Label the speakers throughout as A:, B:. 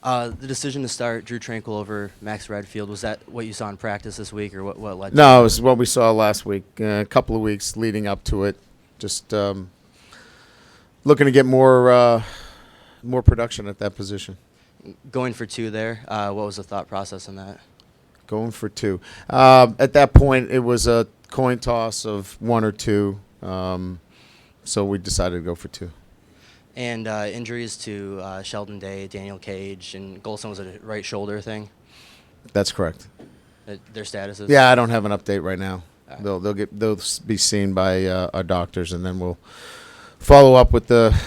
A: The decision to start Drew Tranquil over Max Redfield, was that what you saw in practice this week, or what led to
B: No,
A: that?
B: it was what we saw last week. A couple of weeks leading up to it, just looking to get more production at that position.
A: Going for two there, what was the thought process in that?
B: Going for two. At that point, it was a coin toss of one or two, so we decided to go for two.
A: And injuries to Sheldon Day, Daniel Cage, and Golson was a right shoulder thing.
B: That's correct.
A: Their statuses.
B: Yeah, I don't have an update right now.
A: All right.
B: They'll be seen by our doctors, and then we'll follow up with the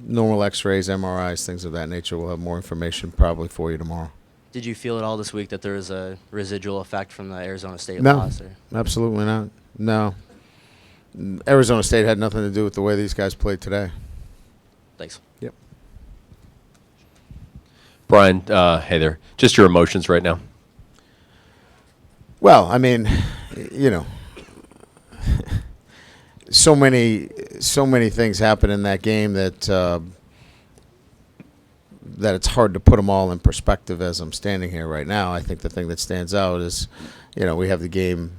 B: normal X-rays, MRIs, things of that nature. We'll have more information probably for you tomorrow.
A: Did you feel at all this week that there was a residual effect from the Arizona State
B: No,
A: loss? Or?
B: absolutely not. No. Arizona State had nothing to do with the way these guys played today.
A: Thanks.
B: Yep.
C: Brian, hey there. Just your emotions right now.
B: Well, I mean, so many things happen in that game that it's hard to put them all in perspective as I'm standing here right now. I think the thing that stands out is, we have the game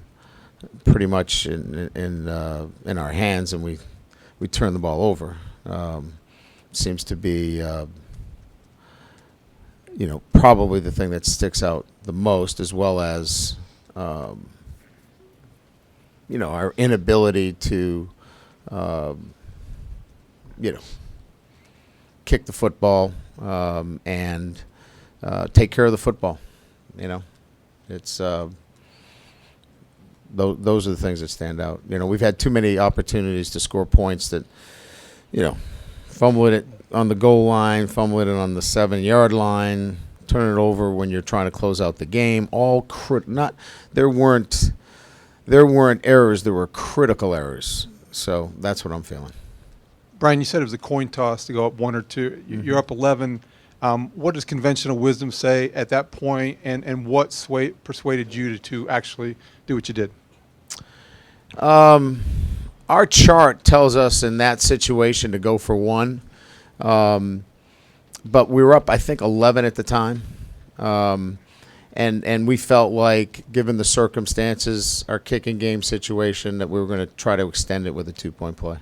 B: pretty much in our hands, and we turn the ball over. Seems to be probably the thing that sticks out the most, as well as our inability to kick the football and take care of the football. It's those are the things that stand out. We've had too many opportunities to score points that, fumbling it on the goal line, fumbling it on the 7-yard line, turn it over when you're trying to close out the game. There weren't errors. There were critical errors. So that's what I'm feeling.
D: Brian, you said it was a coin toss to go up one or two. You're up 11. What does conventional wisdom say at that point, and what persuaded you to actually do what you did?
B: Our chart tells us in that situation to go for one, but we were up, I think, 11 at the time, and we felt like, given the circumstances, our kicking game situation, that we were going to try to extend it with a 2-point play.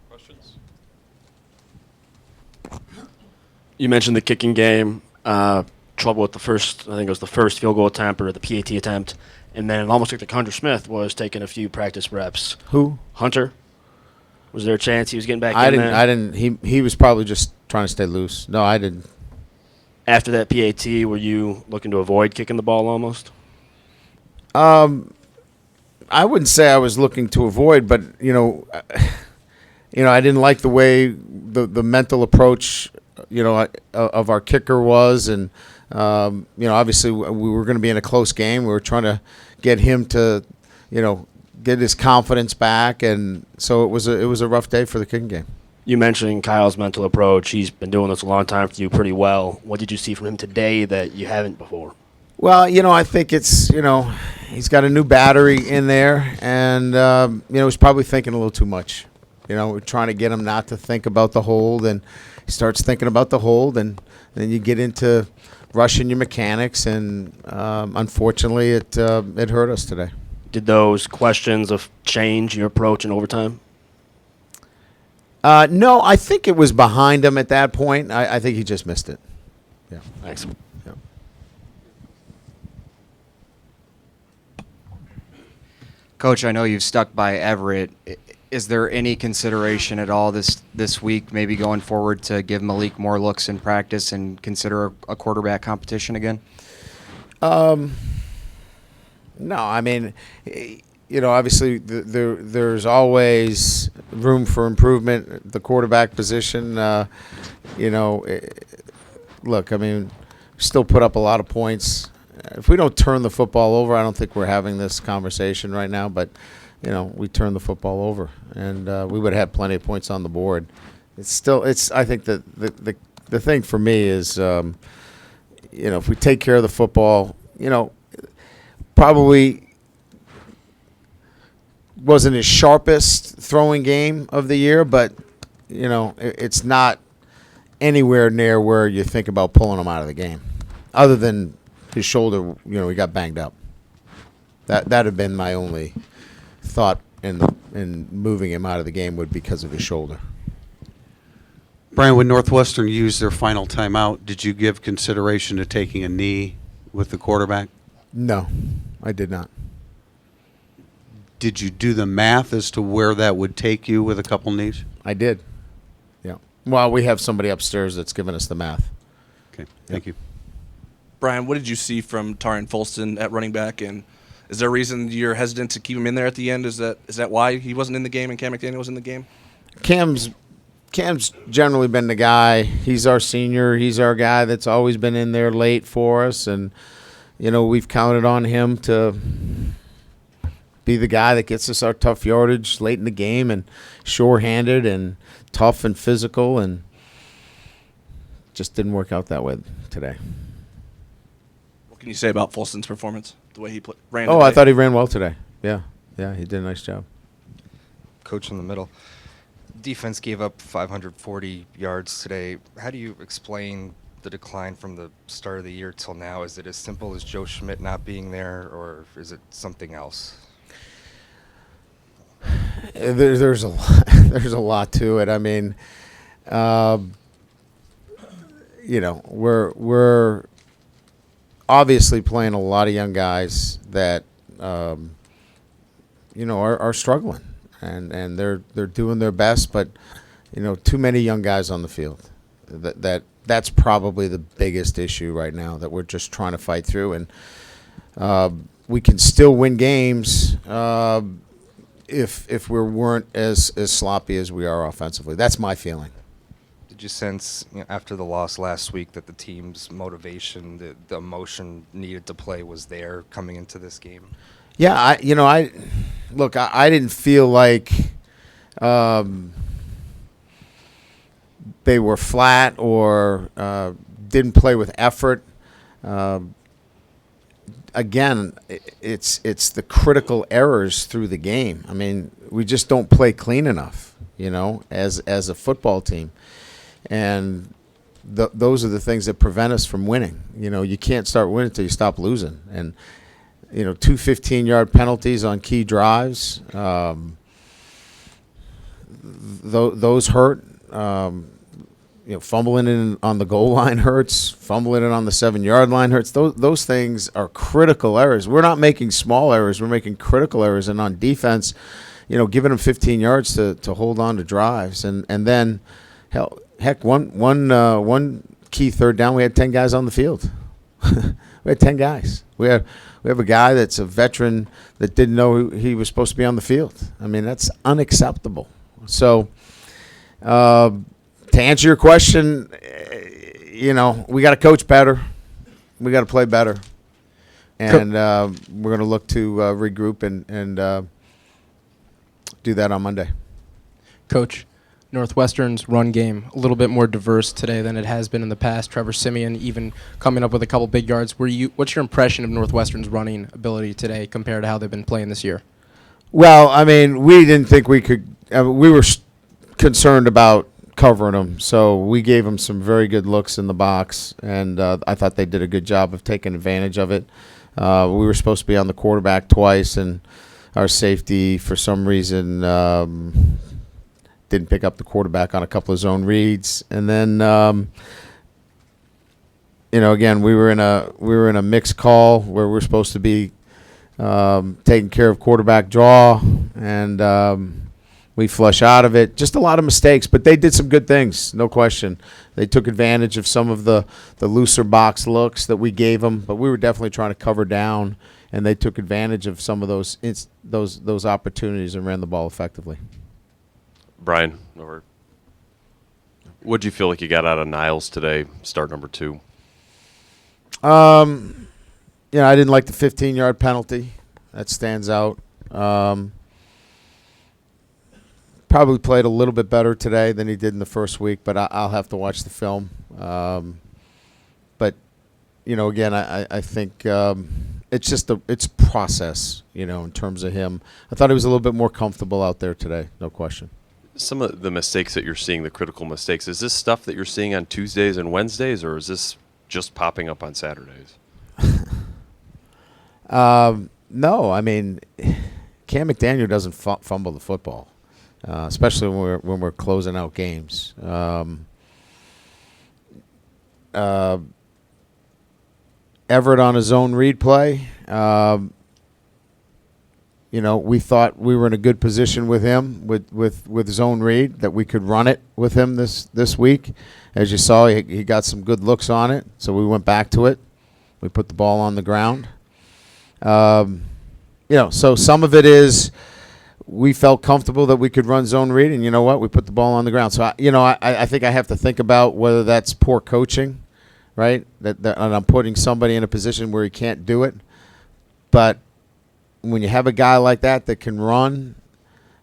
C: Questions?
E: You mentioned the kicking game, trouble with the first field goal attempt or the PAT attempt, and then it almost looked like Hunter Smith was taking a few practice reps.
B: Who?
E: Hunter? Was there a chance he was getting back
B: I
E: in
B: didn't.
E: there?
B: I didn't. He was probably just trying to stay loose. No, I didn't.
E: After that PAT, were you looking to avoid kicking the ball almost?
B: I wouldn't say I was looking to avoid, but I didn't like the way the mental approach, of our kicker was, and obviously we were going to be in a close game. We were trying to get him to, get his confidence back, and so it was a rough day for the kicking game.
E: You mentioned Kyle's mental approach. He's been doing this a long time for you pretty well. What did you see from him today that you haven't before?
B: Well, I think it's, he's got a new battery in there, and, he's probably thinking a little too much. We're trying to get him not to think about the hold, and he starts thinking about the hold, and then you get into rushing your mechanics, and unfortunately it hurt us today.
E: Did those questions change your approach in overtime?
B: No, I think it was behind him at that point. I think he just missed it. Yeah.
E: Thanks.
B: Yeah.
F: Coach, I know you've stuck by Everett. Is there any consideration at all this week, maybe going forward, to give Malik more looks in practice and consider a quarterback competition again?
B: No, I mean, obviously there's always room for improvement at the quarterback position. Look, I mean, still put up a lot of points. If we don't turn the football over, I don't think we're having this conversation right now, but we turn the football over, and we would have had plenty of points on the board. I think that the thing for me is, if we take care of the football, probably wasn't his sharpest throwing game of the year, but it's not anywhere near where you think about pulling him out of the game, other than his shoulder. He got banged up. That had been my only thought in moving him out of the game would because of his shoulder.
G: Brian, when Northwestern used their final timeout, did you give consideration to taking a knee with the quarterback?
B: No, I did not.
G: Did you do the math as to where that would take you with a couple knees?
B: I did. Yeah. Well, we have somebody upstairs that's giving us the math.
G: Okay, thank you.
H: Brian, what did you see from Taran Folston at running back, and is there a reason you're hesitant to keep him in there at the end? Is that why he wasn't in the game and Cam McDaniel was in the game?
B: Cam's generally been the guy. He's our senior. He's our guy that's always been in there late for us, and we've counted on him to be the guy that gets us our tough yardage late in the game, and sure-handed and tough and physical, and just didn't work out that way today.
H: What can you say about Folston's performance, the way he ran?
B: Oh, I thought he ran well today. Yeah, he did a nice job.
F: Coach in the middle. Defense gave up 540 yards today. How do you explain the decline from the start of the year till now? Is it as simple as Joe Schmidt not being there, or is it something else?
B: There's a lot, there's a lot to it. I mean, we're obviously playing a lot of young guys that are struggling, and they're doing their best, but too many young guys on the field. That's probably the biggest issue right now that we're just trying to fight through, and we can still win games if we weren't as sloppy as we are offensively. That's my feeling.
F: Did you sense after the loss last week that the team's motivation, the emotion needed to play was there coming into this game?
B: Yeah, I didn't feel like they were flat or didn't play with effort. Again, it's the critical errors through the game. I mean, we just don't play clean enough, as a football team. And those are the things that prevent us from winning. You can't start winning until you stop losing. And, 2 15-yard penalties on key drives, those hurt. Fumbling in on the goal line hurts. Fumbling in on the 7-yard line hurts. Those things are critical errors. We're not making small errors. We're making critical errors. And on defense, giving them 15 yards to hold on to drives. And then, heck, one key third down, we had 10 guys on the field. We had 10 guys. We have a guy that's a veteran that didn't know he was supposed to be on the field. I mean, that's unacceptable. So, to answer your question, we got to coach better. We got to play better. And we're going to look to regroup and do that on Monday.
I: Coach, Northwestern's run game a little bit more diverse today than it has been in the past. Trevor Simeon even coming up with a couple big yards. What's your impression of Northwestern's running ability today compared to how they've been playing this year?
B: Well, I mean, we didn't think we could. We were concerned about covering them, so we gave them some very good looks in the box, and I thought they did a good job of taking advantage of it. We were supposed to be on the quarterback twice, and our safety, for some reason, didn't pick up the quarterback on a couple of zone reads, and then again we were in a mixed call where we're supposed to be taking care of quarterback draw, and we flush out of it. Just a lot of mistakes, but they did some good things, no question. They took advantage of some of the looser box looks that we gave them, but we were definitely trying to cover down, and they took advantage of some of those opportunities and ran the ball effectively.
C: Brian, what did you feel like you got out of Niles today, start number 2?
B: I didn't like the 15-yard penalty. That stands out. Probably played a little bit better today than he did in the first week, but I'll have to watch the film. But, again, I think it's just it's process, in terms of him. I thought he was a little bit more comfortable out there today, no question.
C: Some of the mistakes that you're seeing, the critical mistakes, is this stuff that you're seeing on Tuesdays and Wednesdays, or is this just popping up on Saturdays?
B: No, I mean, Cam McDaniel doesn't fumble the football, especially when we're closing out games. Everett on his own read play. We thought we were in a good position with him with zone read, that we could run it with him this week. As you saw, he got some good looks on it, so we went back to it. We put the ball on the ground. So some of it is we felt comfortable that we could run zone read, and you know what? We put the ball on the ground. So, I think I have to think about whether that's poor coaching, right? And I'm putting somebody in a position where he can't do it. But when you have a guy like that can run,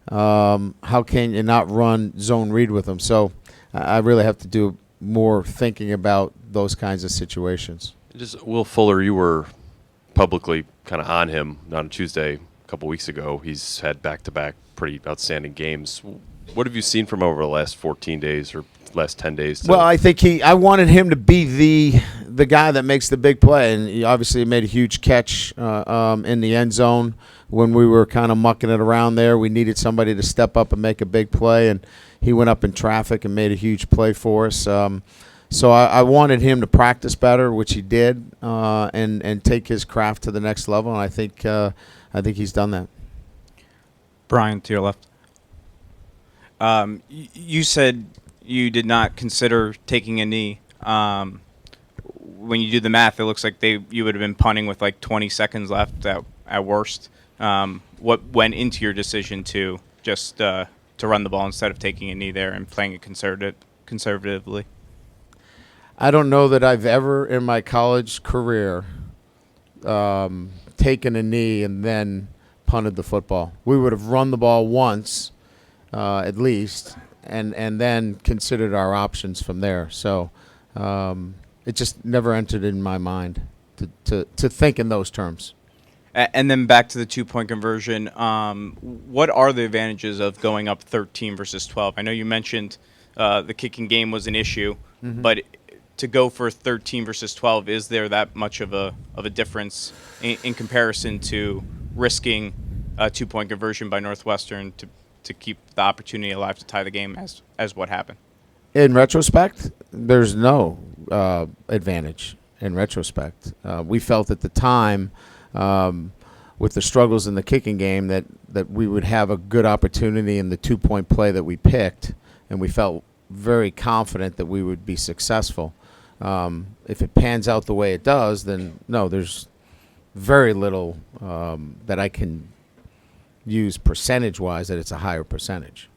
B: how can you not run zone read with him? So I really have to do more thinking about those kinds of situations.
C: Just Will Fuller, you were publicly kind of on him on Tuesday a couple weeks ago. He's had back-to-back pretty outstanding games. What have you seen from him over the last 14 days or last 10 days?
B: Well, I think I wanted him to be the guy that makes the big play, and he obviously made a huge catch in the end zone when we were kind of mucking it around there. We needed somebody to step up and make a big play, and he went up in traffic and made a huge play for us. So I wanted him to practice better, which he did, and take his craft to the next level, and I think he's done that.
J: Brian, to your left. You said you did not consider taking a knee. When you do the math, it looks like you would have been punting with like 20 seconds left at worst. What went into your decision to just to run the ball instead of taking a knee there and playing it conservatively?
B: I don't know that I've ever in my college career taken a knee and then punted the football. We would have run the ball once, at least, and then considered our options from there. So it just never entered in my mind to think in those terms.
J: And then back to the 2-point conversion. What are the advantages of going up 13 versus 12? I know you mentioned the kicking game was an issue, but to go for 13 versus 12, is there that much of a difference in comparison to risking a 2-point conversion by Northwestern to keep the opportunity alive to tie the game as what happened?
B: In retrospect, there's no advantage. In retrospect, we felt at the time, with the struggles in the kicking game, that we would have a good opportunity in the 2-point play that we picked, and we felt very confident that we would be successful. If it pans out the way it does, then no, there's very little that I can use percentage-wise that it's a higher percentage.